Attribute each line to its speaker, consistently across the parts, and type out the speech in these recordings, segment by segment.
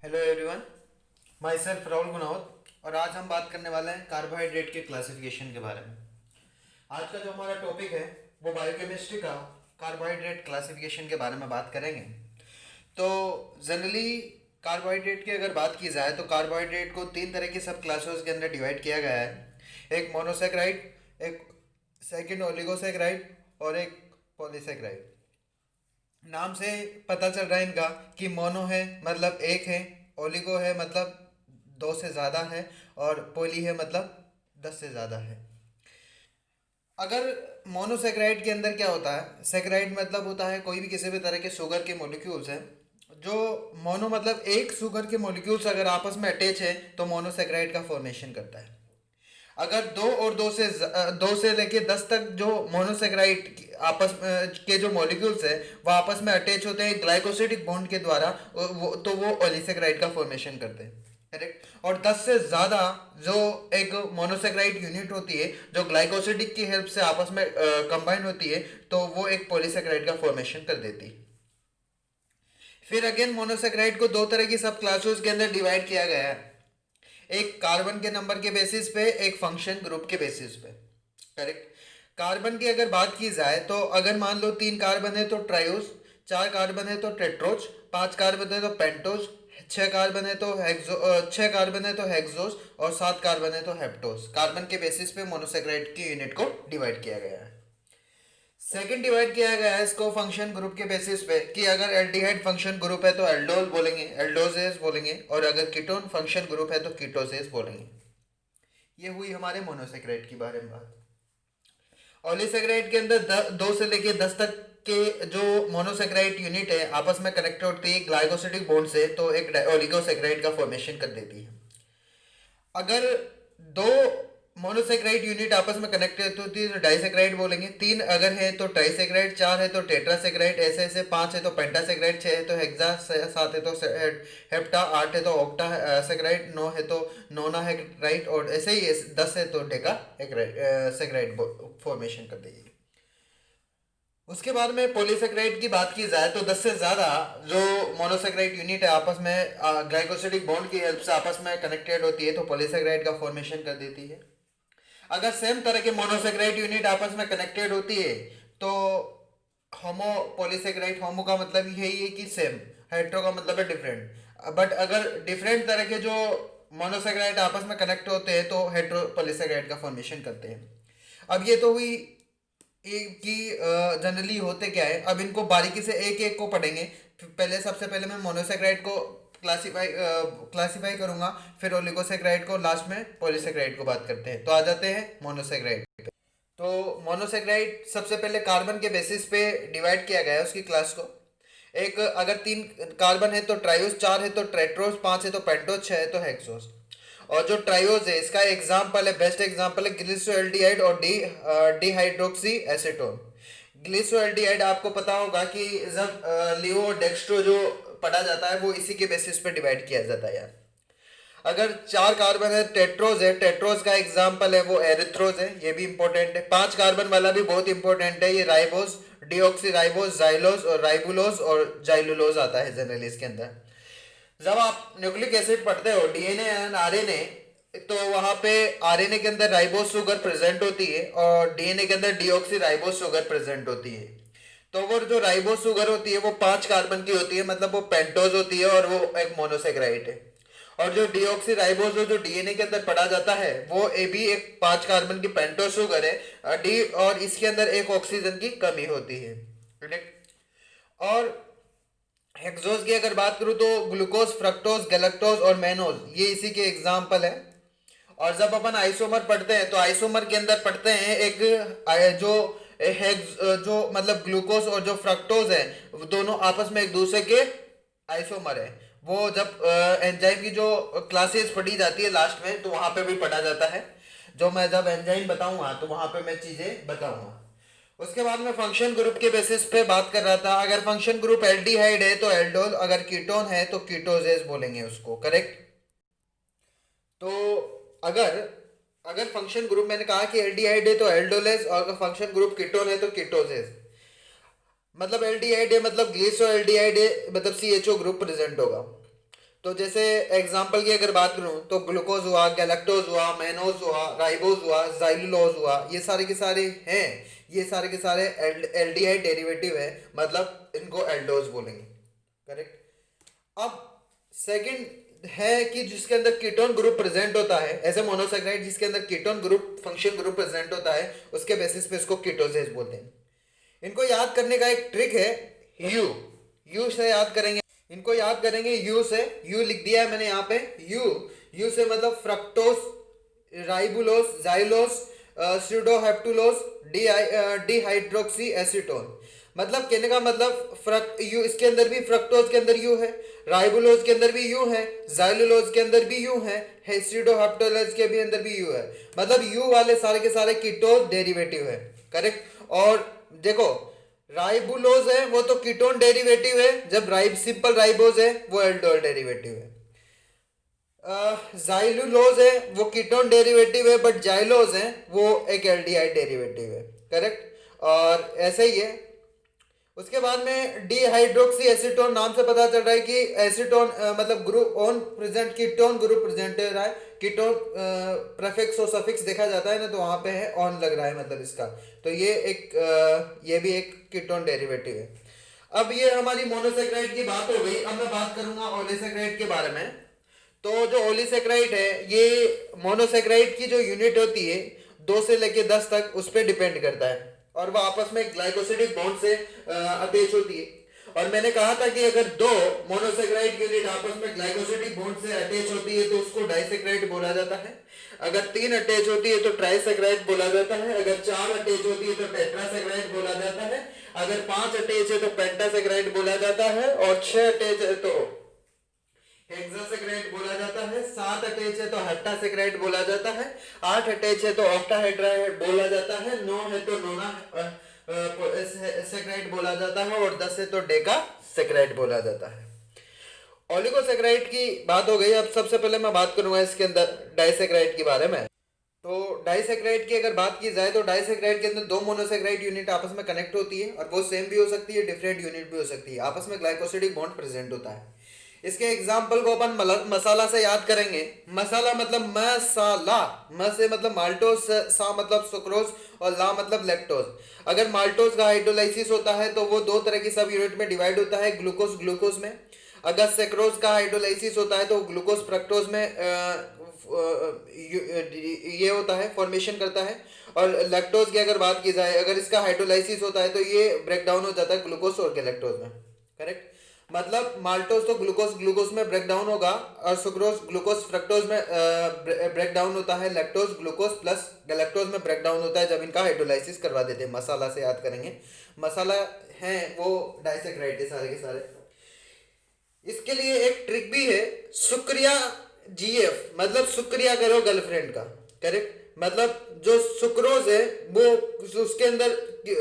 Speaker 1: Hello everyone, my self Rahul Gunawat. और आज हम बात करने वाले हैं कार्बोहाइड्रेट के क्लासिफिकेशन के बारे में। आज का जो हमारा टॉपिक है वो बायोकेमिस्ट्री का कार्बोहाइड्रेट क्लासिफिकेशन के बारे में बात करेंगे। तो जनरली कार्बोहाइड्रेट की अगर बात की जाए तो कार्बोहाइड्रेट को तीन तरह की सब क्लासेस के अंदर डिवाइड किया गया है। एक मोनोसेक्राइड, एक सेकंड ओलिगोसेक्राइड और एक पॉलीसेक्राइड। नाम से पता चल रहा है इनका कि मोनो है मतलब एक है, ओलिगो है मतलब दो से ज़्यादा है, और पोली है मतलब 10 से ज़्यादा है। अगर मोनोसेक्राइड के अंदर क्या होता है, सेक्राइड मतलब होता है कोई भी किसी भी तरह के शुगर के मॉलिक्यूल्स हैं। जो मोनो मतलब एक शुगर के मॉलिक्यूल्स अगर आपस में अटैच है तो मोनोसेक्राइड का फॉर्मेशन करता है। अगर दो और दो से लेके 10 तक जो मोनोसेक्राइड के जो मॉलिक्यूल्स है वो आपस में अटैच होते हैं ग्लाइकोसिडिक बॉन्ड के द्वारा, वो पॉलीसेक्राइड का फॉर्मेशन करते हैं। करेक्ट। और 10 से ज़्यादा जो एक मोनोसेक्राइड यूनिट होती है जो ग्लाइकोसिडिक की हेल्प से आपस में कंबाइन होती है तो वो एक पॉलीसेक्राइड का फॉर्मेशन कर देती है। फिर अगेन मोनोसेक्राइड को दो तरह की सब क्लासेस के अंदर डिवाइड किया गया है। एक कार्बन के नंबर के बेसिस पे, एक फंक्शन ग्रुप के बेसिस पे। करेक्ट। कार्बन की अगर बात की जाए तो अगर मान लो 3 कार्बन है तो ट्रायोज, 4 कार्बन है तो टेट्रोज, 5 कार्बन है तो पेंटोज, 6 कार्बन है तो हेक्सोस और 7 कार्बन है तो हेप्टोस। कार्बन के बेसिस पे मोनोसेक्राइड की यूनिट को डिवाइड किया गया है। सेकंड डिवाइड किया गया है इसको फंक्शन ग्रुप के बेसिस पे कि अगर एल्डिहाइड फंक्शन ग्रुप है तो एल्डोल बोलेंगे, एल्डोजेस बोलेंगे, और अगर कीटोन फंक्शन ग्रुप है तो कीटोसेस बोलेंगे। ये हुई हमारे मोनोसेक्राइड की बारे में बात। ऑलीसेक्राइड के अंदर दो से लेके 10 तक के जो मोनोसेक्राइड यूनिट है आपस में कनेक्ट होती है ग्लाइकोसिडिक बॉन्ड से, तो एक ओलिगोसेक्राइड का फॉर्मेशन कर देती है। अगर दो मोनोसेक्राइड यूनिट आपस में कनेक्टेड होती है तो डाइसेक्राइड बोलेंगे, 3 अगर है तो ट्राइसेक्राइड, 4 है तो टेट्रासेक्राइड, ऐसे ऐसे 5 है तो पेंटासेक्राइड, 6 है तो हेक्सा, 7 है तो हेप्टा, 8 है तो ऑक्टा सेक्राइड, 9 है तो नोना हेक्राइड, और ऐसे ही 10 है तो डेका सेक्राइड फॉर्मेशन कर देगी। उसके बाद में पॉलीसेक्राइड की बात की जाए तो 10 से ज़्यादा जो मोनोसेक्राइड यूनिट है आपस में ग्लाइकोसिडिक बॉन्ड की हेल्प से आपस में कनेक्टेड होती है तो पॉलीसेक्राइड का फॉर्मेशन कर देती है। अगर सेम तरह के मोनोसेक्राइड यूनिट आपस में कनेक्टेड होती है तो होमो पॉलीसेक्राइड, होमो का मतलब यही है कि सेम, हेट्रो का मतलब है डिफरेंट। बट अगर डिफरेंट तरह के जो मोनोसेक्राइड आपस में कनेक्ट होते हैं तो हेट्रो पॉलीसेक्राइड का फॉर्मेशन करते हैं। अब ये तो हुई एक कि जनरली होते क्या है, अब इनको बारीकी से एक एक को पढ़ेंगे। पहले सबसे पहले मैं मोनोसेक्राइड को क्लासिफाई करूंगा, फिर ओलिगोसेक्राइड को, लास्ट में पॉलीसेक्राइड को बात करते हैं। तो आ जाते हैं मोनोसेक्राइड पे। तो मोनोसेक्राइड सबसे पहले कार्बन के बेसिस पे डिवाइड किया गया है उसकी क्लास को। एक अगर 3 कार्बन है तो ट्रायोस, 4 है तो ट्रेट्रोस, 5 है तो पेंटोस, 6 है तो हेक्सोस। और जो ट्रायोज है इसका एग्जाम्पल है, बेस्ट एग्जाम्पल है ग्लिसरॉल्डिहाइड और डिहाइड्रोक्सी एसीटोन। ग्लिसरॉल्डिहाइड आपको पता होगा कि जब लियो डेक्स्ट्रो जो पढ़ा जाता है वो इसी के बेसिस पे डिवाइड किया जाता है यार। अगर 4 कार्बन है टेट्रोज है, टेट्रोज का एग्जाम्पल है वो एरिथ्रोज है, ये भी इंपॉर्टेंट है। 5 कार्बन वाला भी बहुत इंपॉर्टेंट है, ये राइबोस, डिऑक्सी राइबोस, जाइलोस और राइबुलोस और जाइलुलोस आता है जनरली इसके अंदर। जब आप न्यूक्लिक एसिड पढ़ते हो डीएनए एंड आरएनए, तो वहां पे आरएनए के अंदर राइबोस शुगर प्रेजेंट होती है और डीएनए के अंदर डीऑक्सी राइबोस शुगर प्रेजेंट होती है। तो वो जो राइबोस शुगर होती है वो 5 कार्बन की होती है, मतलब वो पेंटोज होती है और वो एक मोनोसेक्राइड है। और जो डीऑक्सी राइबोस जो डीएनए के अंदर पढ़ा जाता है वो ए भी एक 5 कार्बन की पेंटोज शुगर है डी, और इसके अंदर एक ऑक्सीजन की कमी होती है। और हेक्सोस की अगर बात करूँ तो ग्लूकोज, फ्रक्टोज, गैलेक्टोज और मैनोज ये इसी के एग्जाम्पल है। और जब अपन आइसोमर पढ़ते हैं तो आइसोमर के अंदर पढ़ते हैं एक जो हेक्स जो मतलब ग्लूकोज और जो फ्रक्टोज है वो दोनों आपस में एक दूसरे के आइसोमर है। वो जब एंजाइम की जो क्लासेस पढ़ी जाती है लास्ट में तो वहां पे भी पढ़ा जाता है। जो मैं जब एंजाइम बताऊंगा तो वहां पे मैं चीजें बताऊंगा। उसके बाद में फंक्शन ग्रुप के बेसिस पे बात कर रहा था। अगर फंक्शन ग्रुप एल्डिहाइड है तो एल्डोल, अगर कीटोन है तो कीटोजेस बोलेंगे उसको। करेक्ट। तो अगर अगर फंक्शन ग्रुप मैंने कहा कि एल्डिहाइड है तो एल्डोलेस, और अगर फंक्शन ग्रुप कीटोन है तो कीटोजेस। मतलब एल्डिहाइड है मतलब ग्लिसरो एल्डिहाइड है मतलब सीएचओ ग्रुप प्रेजेंट होगा। तो जैसे एग्जाम्पल की अगर बात करूं तो ग्लूकोज हुआ, गैलेक्टोज हुआ, मैनोज हुआ, राइबोज हुआ, जाइलुलोज हुआ, ये सारे के सारे हैं, ये सारे के सारे एल्डिहाइड डेरिवेटिव है, मतलब इनको एल्डोज बोलेंगे। करेक्ट। अब सेकंड है कि जिसके अंदर कीटोन ग्रुप प्रेजेंट होता है, ऐसे मोनोसेक्राइड जिसके अंदर ketone group function group present होता है, उसके बेसिस पे इसको कीटोजेज बोलते हैं। इनको याद करने का एक ट्रिक है, यू यू से याद करेंगे। इनको याद करेंगे यू से, यू लिख दिया है मैंने यहाँ पे, यू से मतलब फ्रक्टोस, राइबुलोस, जाइलोस, स्यूडोहेप्टुलोस, डिहाइड्रोक्सी एसीटोन। मतलब कहने का मतलब फ्रक यू, इसके अंदर भी फ्रक्टोज के अंदर यू है, राइबुलोज के अंदर भी यू है, जाइलुलोज के अंदर भी यू है, स्यूडोहेप्टुलोज के भी अंदर भी यू है। मतलब यू वाले सारे के सारे कीटोन डेरिवेटिव है। करेक्ट। और देखो राइबुलोज है वो तो कीटोन डेरिवेटिव है, जब सिंपल राइबोज है वो एल्डोल डेरिवेटिव है। जाइलुलोज है वो कीटोन डेरिवेटिव है, बट जाइलोज है वो एक एल्डिहाइड डेरिवेटिव है। करेक्ट। और ऐसे ही है। उसके बाद में डिहाइड्रोक्सी एसीटोन नाम से पता चल रहा है कि एसीटोन मतलब group on present, ketone group present है रहा है, कीटोन प्रेफिक्स और सफिक्स देखा जाता है ना, तो वहां पे है ऑन लग रहा है मतलब इसका, तो ये एक ये भी एक कीटोन डेरिवेटिव है। अब ये हमारी मोनोसेक्राइड की बात हो गई। अब मैं बात करूंगा ओलिसेक्राइड के बारे में। तो जो ओलिसेक्राइड है ये मोनोसेक्राइड की जो यूनिट होती है 2 से लेके 10 तक उस पर डिपेंड करता है, और वह आपस में ग्लाइकोसिडिक बॉन्ड से अटैच होती है। और मैंने कहा था कि अगर 2 मोनोसेक्राइड यूनिट आपस में ग्लाइकोसिडिक बॉन्ड से अटैच होती है तो उसको डाइसेक्राइड बोला जाता है। अगर 3 अटैच होती है तो ट्राइसेक्राइड बोला जाता है। अगर 4 अटैच होती है तो टेट्रासेक्राइड बोला जाता है। अगर 5 अटैच है तो पेंटासेक्राइड बोला जाता है। और 6 अटैच है तो हेक्सासेक्राइड बोला जाता है। 7 अटैच है तो हेप्टासेक्राइड बोला जाता है। 8 अटैच है तो ऑक्टाहेड्राइड बोला जाता है। 9 है तो नोना सेक्राइड बोला जाता है। और 10 है तो डेका सेक्राइड बोला जाता है। ओलिगोसेक्राइड की बात हो गई। अब सबसे पहले मैं बात करूंगा इसके अंदर डाइसेक्राइड के बारे में। तो डाइसेक्राइड की अगर बात की जाए तो डाइसेक्राइड के अंदर 2 मोनोसेक्राइड यूनिट आपस में कनेक्ट होती है, और वो सेम भी हो सकती है, डिफरेंट यूनिट भी हो सकती है। आपस में ग्लाइकोसिडिक बॉन्ड प्रेजेंट होता है। इसके एग्जाम्पल को अपन मसाला से याद करेंगे। मसाला मतलब मसाला, म से मतलब माल्टोज, सा मतलब सुक्रोज, और ला मतलब लैक्टोज। अगर माल्टोज का हाइड्रोलाइसिस होता है तो वो 2 तरह की सब यूनिट में डिवाइड होता है, ग्लूकोज ग्लूकोज में। अगर सेक्रोज का हाइड्रोलाइसिस होता है तो ग्लूकोज फ्रक्टोज में ये होता है, फॉर्मेशन करता है। और लैक्टोज की अगर बात की जाए, अगर इसका हाइड्रोलाइसिस होता है तो ये ब्रेक डाउन हो जाता है ग्लूकोज और गैलेक्टोज में। करेक्ट। मतलब माल्टोज तो ग्लूकोज ग्लूकोज में ब्रेक डाउन होगा, और सुक्रोज ग्लूकोज फ्रक्टोज में ब्रेक डाउन होता है। लैक्टोज ग्लूकोज प्लस गैलेक्टोज में ब्रेक डाउन होता है जब इनका हाइड्रोलाइसिस करवा देते हैं। मसाला से याद करेंगे। मसाला है वो डाइसेक्राइड है सारे के सारे। इसके लिए एक ट्रिक भी है, शुक्रिया जीएफ, मतलब शुक्रिया करो गर्लफ्रेंड का। करेक्ट। मतलब जो सुक्रोज है वो उसके अंदर,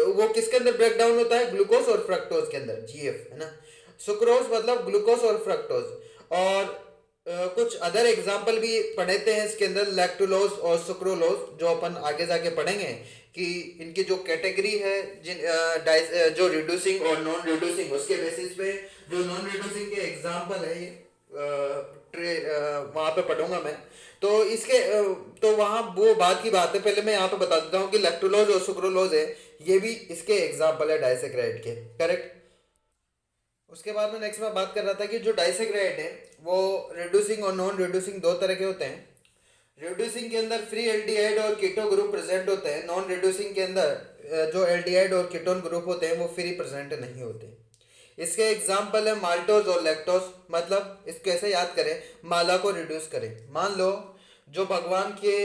Speaker 1: वो किसके अंदर ब्रेक डाउन होता है, ग्लूकोज और फ्रक्टोज के अंदर, जीएफ है ना। सुक्रोज मतलब ग्लूकोज और फ्रक्टोज। और कुछ अदर एग्जाम्पल भी पढ़ते हैं इसके अंदर, लैक्टुलोज और सुक्रोलोज, जो अपन आगे जाके पढ़ेंगे कि इनकी जो कैटेगरी है, जो रिड्यूसिंग और नॉन रिड्यूसिंग, उसके बेसिस पे जो नॉन रिड्यूसिंग के एग्जाम्पल है वहाँ पे पढ़ूंगा मैं। तो इसके तो वहाँ वो बात की बात है। पहले मैं यहाँ पे बता देता हूँ कि लैक्टुलोज और सुक्रोलोज है, ये भी इसके एग्जाम्पल है डाइसेक्राइड के। करेक्ट। उसके बाद में नेक्स्ट मैं बात कर रहा था कि जो डाइसेक्राइड है वो रिड्यूसिंग और नॉन रिड्यूसिंग 2 तरह के होते हैं। रिड्यूसिंग के अंदर फ्री एल्डिहाइड और कीटो ग्रुप प्रेजेंट होते हैं। नॉन रिड्यूसिंग के अंदर जो एल्डिहाइड और कीटोन ग्रुप होते हैं वो फ्री प्रेजेंट नहीं होते। इसके एग्जाम्पल है माल्टोज और लैक्टोज। मतलब इसको ऐसे याद करें, माला को रिड्यूस करें। मान लो जो भगवान के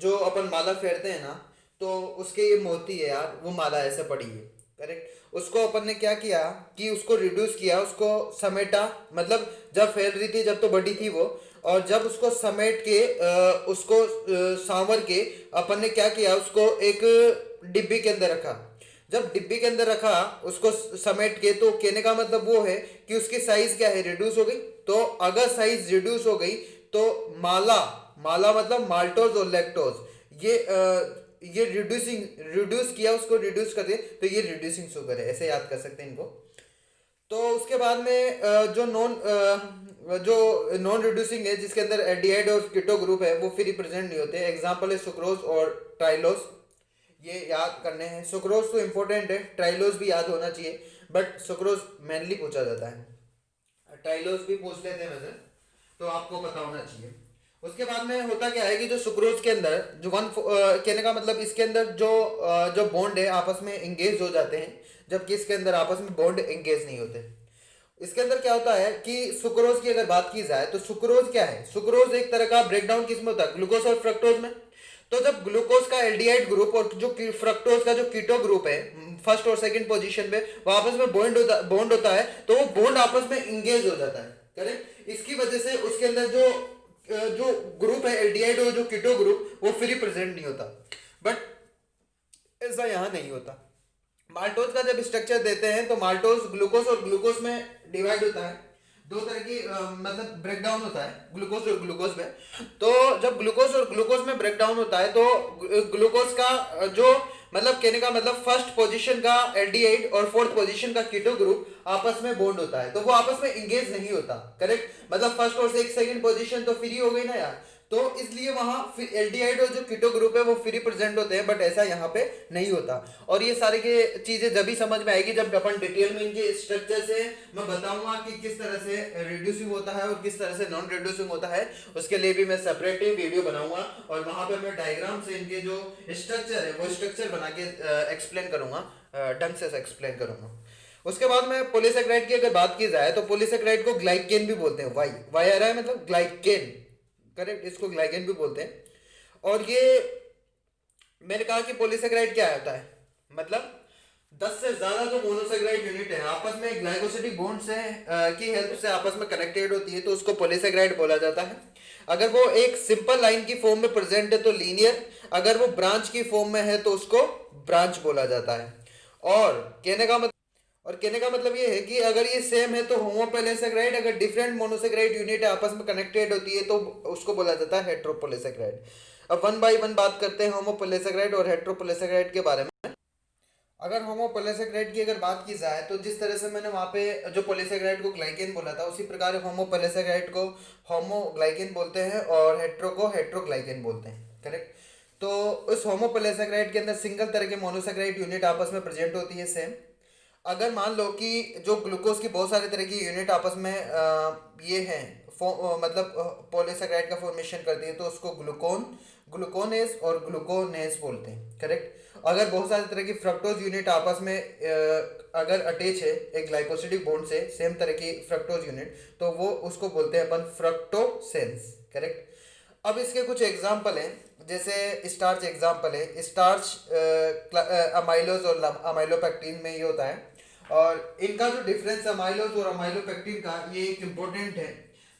Speaker 1: जो अपन माला फेरते हैं ना, तो उसके ये मोती है यार, वो माला ऐसे पड़ी है। करेक्ट। उसको अपन ने क्या किया कि उसको रिड्यूस किया, उसको समेटा। मतलब जब फैल रही थी जब तो बड़ी थी वो, और जब उसको समेट के उसको सांवर के अपन ने क्या किया, उसको एक डिब्बी के अंदर रखा। जब डिब्बी के अंदर रखा उसको समेट के, तो कहने का मतलब वो है कि उसकी साइज क्या है, रिड्यूस हो गई। तो अगर साइज रिड्यूस हो गई तो माला, माला मतलब माल्टोज और लैक्टोज, ये रिड्यूस किया, उसको रिड्यूस कर दिया, तो ये रिड्यूसिंग शुगर है। ऐसे याद कर सकते हैं इनको। तो उसके बाद में जो नॉन जो नॉन रिड्यूसिंग है जिसके अंदर एल्डिहाइड और कीटो ग्रुप है वो फ्री प्रेजेंट नहीं होते। एग्जांपल है सुक्रोज और ट्राइलोज, ये याद करने हैं। सुक्रोज तो इंपॉर्टेंट है, ट्राइलोज भी याद होना चाहिए, बट सुक्रोज मेनली पूछा जाता है, ट्राइलोज भी पूछ लेते हैं वैसे, तो आपको पता होना चाहिए। उसके बाद में होता क्या है कि जो सुक्रोज के अंदर जो कहने का मतलब इसके अंदर जो बॉन्ड है आपस में इंगेज हो जाते हैं, जबकि इसके अंदर आपस में बॉन्ड इंगेज नहीं होते। इसके अंदर क्या होता है कि सुक्रोज की अगर बात की जाए तो सुक्रोज क्या है, सुक्रोज एक तरह का ब्रेकडाउन किसमें होता है, ग्लूकोज और फ्रक्टोज में। तो जब ग्लूकोज का एल्डिहाइड ग्रुप और जो फ्रक्टोज का जो कीटो ग्रुप है फर्स्ट और सेकंड पोजीशन पे वो आपस में बॉन्ड होता है, तो वो बॉन्ड आपस में इंगेज हो जाता है, करेक्ट। इसकी वजह से उसके अंदर जो ग्रुप है एल्डिहाइड और जो कीटो ग्रुप वो फ्री प्रेजेंट नहीं होता, बट ऐसा यहाँ नहीं होता। माल्टोज का जब स्ट्रक्चर देते हैं तो माल्टोज ग्लूकोज और ग्लूकोज में डिवाइड होता है, दो तरह की मतलब ब्रेकडाउन होता है ग्लूकोज और ग्लूकोज में। तो जब ग्लूकोज और ग्लूकोज में ब्रेकडाउन होता है तो ग्लूकोज का जो मतलब कहने का मतलब फर्स्ट पोजीशन का एल्डिहाइड और फोर्थ पोजीशन का कीटो ग्रुप आपस में बॉन्ड होता है, तो वो आपस में इंगेज नहीं होता, करेक्ट। मतलब फर्स्ट और सेकंड पोजीशन तो फ्री हो गई ना यार, तो इसलिए वहां एल्डिहाइड और जो कीटो ग्रुप है वो फ्री प्रेजेंट होते हैं, बट ऐसा यहाँ पे नहीं होता। और ये सारी के चीजें जब भी समझ में आएगी जब अपन डिटेल में इनके स्ट्रक्चर से मैं बताऊंगा कि किस तरह से रिड्यूसिंग होता है और किस तरह से नॉन रिड्यूसिंग होता है। उसके लिए भी मैं सेपरेट वीडियो बनाऊंगा और वहां पे मैं डायग्राम से इनके जो स्ट्रक्चर है वो स्ट्रक्चर बना के एक्सप्लेन करूंगा, ढंग से एक्सप्लेन करूंगा। उसके बाद में पॉलीसेकेराइड की अगर बात की जाए तो पॉलीसेकेराइड को ग्लाइकेन भी बोलते हैं, वाई आ रहा है मतलब ग्लाइकेन, करेक्ट, इसको ग्लाइकेन भी बोलते हैं। और ये मैंने कहा कि पॉलीसेकेराइड क्या होता है, मतलब 10 से ज्यादा जो मोनोसेकेराइड यूनिट है आपस में ग्लाइकोसिडिक बॉन्ड से की हेल्प से आपस में कनेक्टेड होती है, तो उसको पॉलीसेकेराइड बोला जाता है। अगर वो एक सिंपल लाइन की फॉर्म में प्रेजेंट है तो लीनियर, अगर वो ब्रांच की फॉर्म में है तो उसको ब्रांच बोला जाता है। और कहने का मतलब ये है कि अगर ये सेम है तो होमोपॉलीसेकेराइड, अगर डिफरेंट मोनोसेकेराइड यूनिट आपस में कनेक्टेड होती है तो उसको बोला जाता है हेट्रोपॉलीसेकेराइड। अब वन बाय वन बात करते हैं होमोपॉलीसेकेराइड और हेट्रोपॉलीसेकेराइड के बारे में। अगर होमोपॉलीसेकेराइड की अगर बात की जाए तो जिस तरह से मैंने वहाँ पे जो पॉलीसेकेराइड को ग्लाइकेन बोला था उसी प्रकार होमोपॉलीसेकेराइड को होमोग्लाइकेन बोलते हैं और हेट्रो को हेट्रोग्लाइकेन बोलते हैं, करेक्ट। तो उस होमोपॉलीसेकेराइड के अंदर सिंगल तरह के मोनोसेकेराइड यूनिट आपस में प्रेजेंट होती है सेम। अगर मान लो कि जो ग्लूकोज की बहुत सारे तरह की यूनिट आपस में ये हैं मतलब पॉलीसेकेराइड का फॉर्मेशन करती है तो उसको ग्लूकोनेस और ग्लूकोनेस बोलते हैं, करेक्ट। अगर बहुत सारे तरह की फ्रक्टोज यूनिट आपस में अगर अटैच है एक ग्लाइकोसिडिक बॉन्ड से सेम तरह की फ्रक्टोज यूनिट, तो वो उसको बोलते हैं अपन फ्रक्टोसेंस, करेक्ट। अब इसके कुछ एग्जाम्पल हैं, जैसे स्टार्च एग्जाम्पल है, स्टार्च अमाइलोज और अमाइलोपेक्टिन में ये होता है। और इनका जो डिफरेंस अमाइलोज और अमाइलोपेक्टिन का ये एक इम्पोर्टेंट है,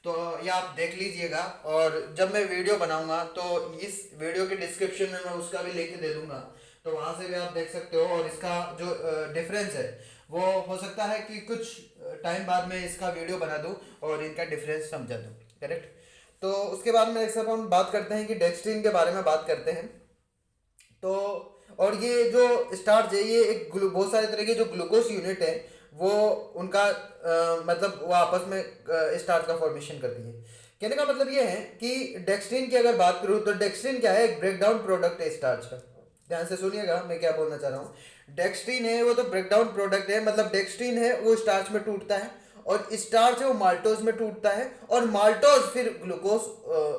Speaker 1: तो ये आप देख लीजिएगा। और जब मैं वीडियो बनाऊंगा तो इस वीडियो के डिस्क्रिप्शन में मैं उसका भी लेके दे दूंगा, तो वहाँ से भी आप देख सकते हो। और इसका जो डिफरेंस है वो हो सकता है कि कुछ टाइम बाद में इसका वीडियो बना दूँ और इनका डिफरेंस समझा दूँ, करेक्ट। तो उसके बाद में सब हम बात करते हैं कि डेक्स्ट्रीन के बारे में बात करते हैं। तो और ये जो स्टार्च है ये एक बहुत सारे तरह के जो ग्लूकोज यूनिट है वो उनका मतलब वो आपस में स्टार्च का फॉर्मेशन करती है। कहने का मतलब ये है कि डेक्स्ट्रीन की अगर बात करूँ तो डेक्स्ट्रीन क्या है, एक ब्रेकडाउन प्रोडक्ट है स्टार्च का। ध्यान से सुनिएगा मैं क्या बोलना चाह रहा हूँ। डेक्स्ट्रीन है वो तो ब्रेकडाउन प्रोडक्ट है, मतलब डेक्स्ट्रीन है वो स्टार्च में टूटता है और स्टार्च है वो माल्टोज में टूटता है और माल्टोज फिर ग्लूकोज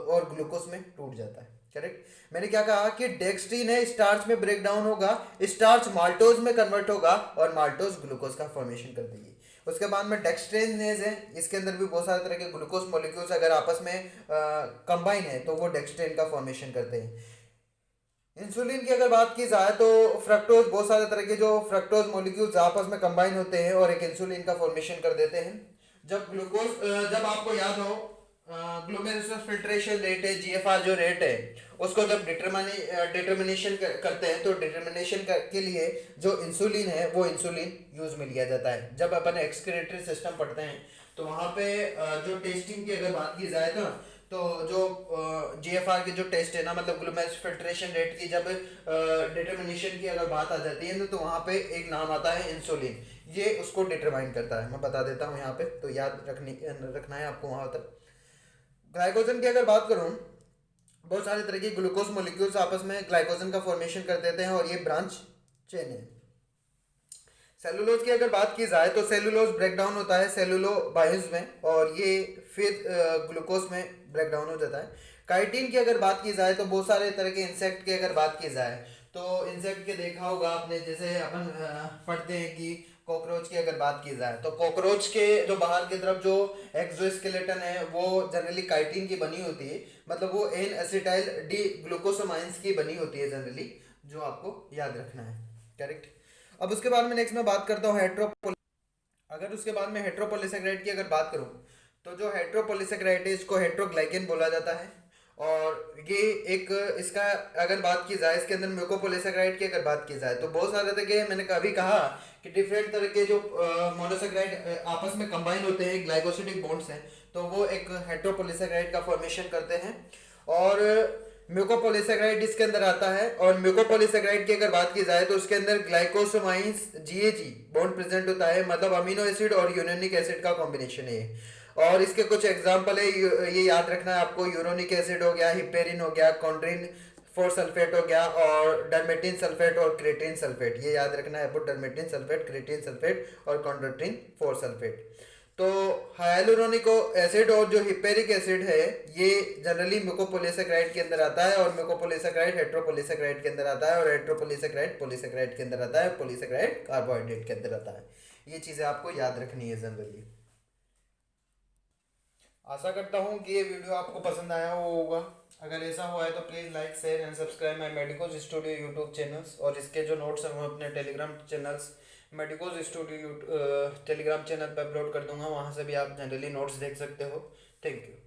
Speaker 1: और ग्लूकोज में टूट जाता है, करेक्ट। मैंने क्या कहा कि डेक्स्ट्रीन है स्टार्च में ब्रेक डाउन होगा, स्टार्च माल्टोज में कन्वर्ट होगा और माल्टोज ग्लूकोज का फॉर्मेशन कर देगी। उसके बाद में डेक्स्ट्रेनेज है, इसके अंदर भी बहुत सारे तरह के ग्लूकोज मॉलिक्यूल्स अगर आपस में कंबाइन है तो वो डेक्स्ट्रेन का फॉर्मेशन करते हैं। इंसुलिन की अगर बात की जाए तो फ्रक्टोज बहुत सारे तरह के जो फ्रक्टोज मॉलिक्यूल्स आपस में कंबाइन होते हैं और एक इंसुलिन का फॉर्मेशन कर देते हैं। जब आपको याद हो ग्लूमेरुलर फिल्ट्रेशन रेट है, जीएफआर जो रेट है उसको जब डिटर्मिनेशन करते हैं तो डिटर्मिनेशन के लिए जो इंसुलिन है वो इंसुलिन यूज में लिया जाता है। जब अपन एक्सक्रीटरी सिस्टम पढ़ते हैं तो वहाँ पे जो टेस्टिंग की अगर बात की जाए तो जो GFR की जो टेस्ट है ना, मतलब ग्लूकोज फिल्ट्रेशन रेट की जब डिटर्मिनेशन की अगर बात आ जाती है तो वहाँ पे एक नाम आता है इंसुलिन, ये उसको डिटरमाइन करता है। मैं बता देता हूँ यहाँ पे, तो याद रखना है आपको वहाँ तक। ग्लाइकोजन की अगर बात करूँ, बहुत सारे तरह के ग्लूकोज मोलिक्यूल्स आपस में ग्लाइकोजन का फॉर्मेशन कर देते हैं और ये ब्रांच चेन है। सेलुलोज की अगर बात की जाए तो सेलुलोज ब्रेक डाउन होता है सेलुलोबाइड्स में और ये फिर ग्लूकोज में ब्रेक डाउन हो जाता है। काइटिन की अगर बात की जाए तो बहुत सारे तरह के इंसेक्ट की अगर बात की जाए तो इंसेक्ट के देखा होगा आपने, जैसे अपन पढ़ते हैं कि कॉकरोच की अगर बात की जाए तो कॉकरोच के जो बाहर की तरफ जो एक्सोस्केलेटन है वो जनरली काइटिन की बनी होती है, मतलब वो एन एसिटाइल डी ग्लूकोसोमाइंस की बनी होती है जनरली, जो आपको याद रखना है। करेक्ट। अब उसके बाद में नेक्स्ट मैं बात करता हूँ अगर उसके बाद में हेट्रोपोलिसेकेराइड की अगर बात करूँ तो जो हेट्रोपोलिसेकेराइड है इसको हेट्रोग्लाइकेन बोला जाता है। और ये एक इसका अगर बात की जाए, इसके अंदर म्यूकोपोलिसेकेराइड की अगर बात की जाए तो बहुत सारे तरह के, मैंने कभी कहा कि डिफरेंट तरह के जो मोनोसेकेराइड आपस में कंबाइन होते हैं, ग्लाइकोसिडिक बॉन्ड्स हैं, तो वो एक हेट्रोपोलिसेकेराइड का फॉर्मेशन करते हैं। और म्यूकोपोलिसेकेराइड इसके अंदर आता है। और म्यूकोपोलिसेकेराइड की अगर बात की जाए तो उसके अंदर ग्लाइकोसोमाइंस GAG बॉन्ड प्रेजेंट होता है, मतलब अमीनो एसिड और यूरेनिक एसिड का कॉम्बिनेशन है। और इसके कुछ एग्जांपल है, ये याद रखना है आपको, यूरोनिक एसिड हो गया, हिपेरिन हो गया, कॉन्ड्रिन 4 सल्फेट हो गया, और डरमेटिन सल्फेट और क्रेटिन सल्फेट, ये याद रखना है आपको, डरमेटिन सल्फेट, क्रेटिन सल्फेट और कॉन्ड्रोटिन 4 सल्फेट। तो हाइलुरोनिक एसिड और जो हिपेरिक एसिड है ये जनरली म्यूकोपोलिसेकेराइड के अंदर आता है, और म्यूकोपोलिसेकेराइड हेट्रोपोलिसेकेराइड के अंदर आता है, और हेट्रोपोलिसेकेराइड पॉलीसेकेराइड के अंदर आता है, पॉलीसेकेराइड कार्बोहाइड्रेट के अंदर आता है। ये चीज़ें आपको याद रखनी है जनरली। आशा करता हूँ कि ये वीडियो आपको पसंद आया होगा। अगर ऐसा हुआ है तो please like share and subscribe my medicos studio YouTube channels, और इसके जो नोट्स हैं वो अपने Telegram channels medicos studio Telegram channel पर अपलोड कर दूंगा, वहाँ से भी आप जनरली नोट्स देख सकते हो। Thank you.